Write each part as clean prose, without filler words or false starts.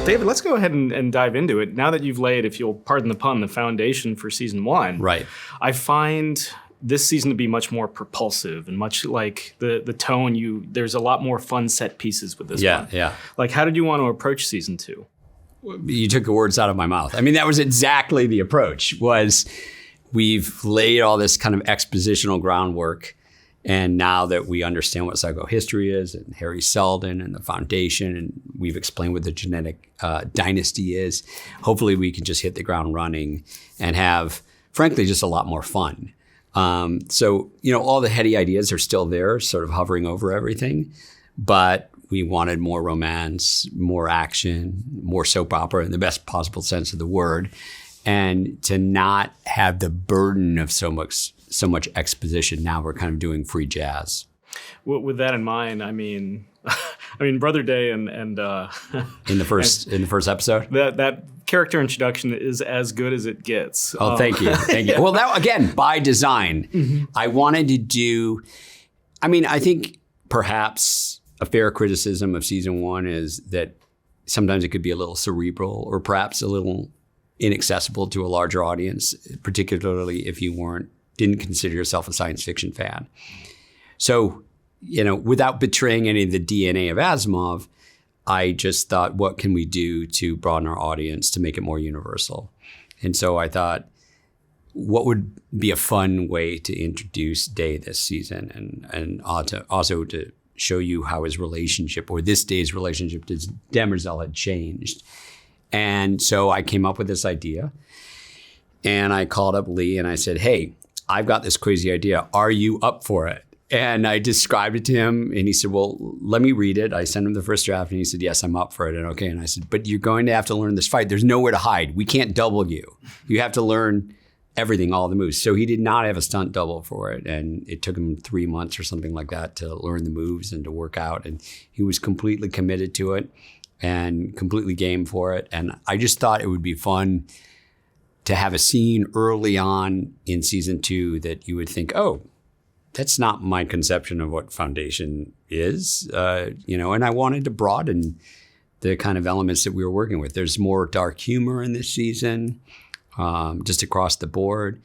David, let's go ahead and dive into it. Now that you've laid, if you'll pardon the pun, the foundation for season 1. Right. I find this season to be much more propulsive and much like the tone. There's a lot more fun set pieces with this one. Yeah. Like, how did you want to approach season 2? You took the words out of my mouth. I mean, that was exactly the approach. Was we've laid all this kind of expositional groundwork, and now that we understand what psychohistory is and Harry Seldon and the foundation, and we've explained what the genetic dynasty is, hopefully we can just hit the ground running and have, frankly, just a lot more fun. So, all the heady ideas are still there, sort of hovering over everything, but we wanted more romance, more action, more soap opera in the best possible sense of the word, and to not have the burden of so much exposition. Now we're kind of doing free jazz. With that in mind, I mean, Brother Day and in the first episode, that character introduction is as good as it gets. Oh, thank you. Yeah. Well, that again by design. Mm-hmm. I wanted to do. I think perhaps a fair criticism of season 1 is that sometimes it could be a little cerebral or perhaps a little inaccessible to a larger audience, particularly if you didn't consider yourself a science fiction fan. So, without betraying any of the DNA of Asimov, I just thought, what can we do to broaden our audience to make it more universal? And so I thought, what would be a fun way to introduce Day this season and also to show you how his relationship, or this Day's relationship to Demerzel, had changed. And so I came up with this idea, and I called up Lee and I said, hey, I've got this crazy idea. Are you up for it? And I described it to him, and he said, well, let me read it. I sent him the first draft, and he said, yes, I'm up for it. And okay. And I said, but you're going to have to learn this fight. There's nowhere to hide. We can't double you. You have to learn everything, all the moves. So he did not have a stunt double for it. And it took him 3 months or something like that to learn the moves and to work out. And he was completely committed to it and completely game for it. And I just thought it would be fun to have a scene early on in season 2 that you would think, oh, that's not my conception of what Foundation is, and I wanted to broaden the kind of elements that we were working with. There's more dark humor in this season, just across the board.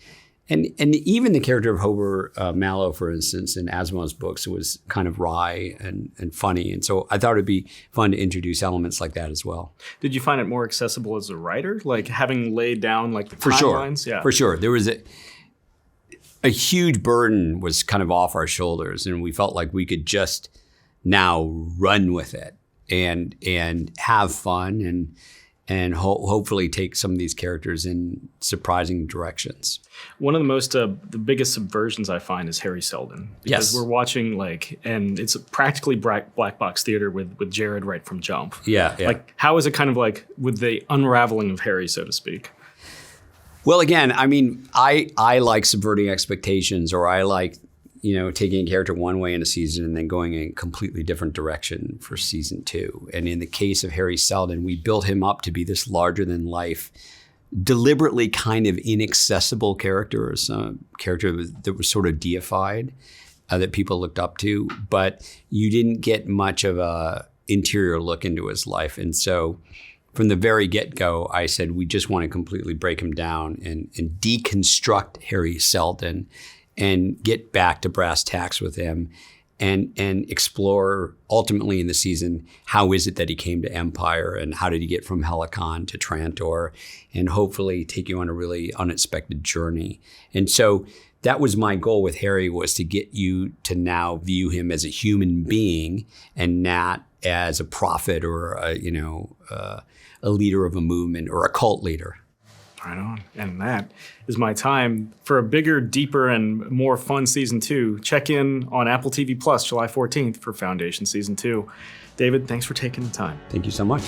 And even the character of Hober Mallow, for instance, in Asimov's books, was kind of wry and funny. And so I thought it'd be fun to introduce elements like that as well. Did you find it more accessible as a writer, like having laid down like the timelines? Yeah. For sure. There was a huge burden was kind of off our shoulders, and we felt like we could just now run with it and have fun and hopefully take some of these characters in surprising directions. One of the most, the biggest subversions I find is Harry Seldon. Because we're watching and it's practically black box theater with Jared right from jump. Yeah. Like, how is it kind of like with the unraveling of Harry, so to speak? Well, again, I like subverting expectations, or I like, taking a character one way in a season and then going in a completely different direction for season 2. And in the case of Harry Seldon, we built him up to be this larger than life, deliberately kind of inaccessible character, or some character that was sort of deified, that people looked up to, but you didn't get much of a interior look into his life. And so from the very get-go, I said, we just want to completely break him down and deconstruct Harry Seldon and get back to brass tacks with him and explore ultimately in the season, how is it that he came to Empire and how did he get from Helicon to Trantor, and hopefully take you on a really unexpected journey. And so that was my goal with Harry, was to get you to now view him as a human being and not as a prophet or a leader of a movement or a cult leader. Right on. And that is my time. For a bigger, deeper, and more fun season 2, check in on Apple TV Plus July 14th for Foundation season 2. David, thanks for taking the time. Thank you so much.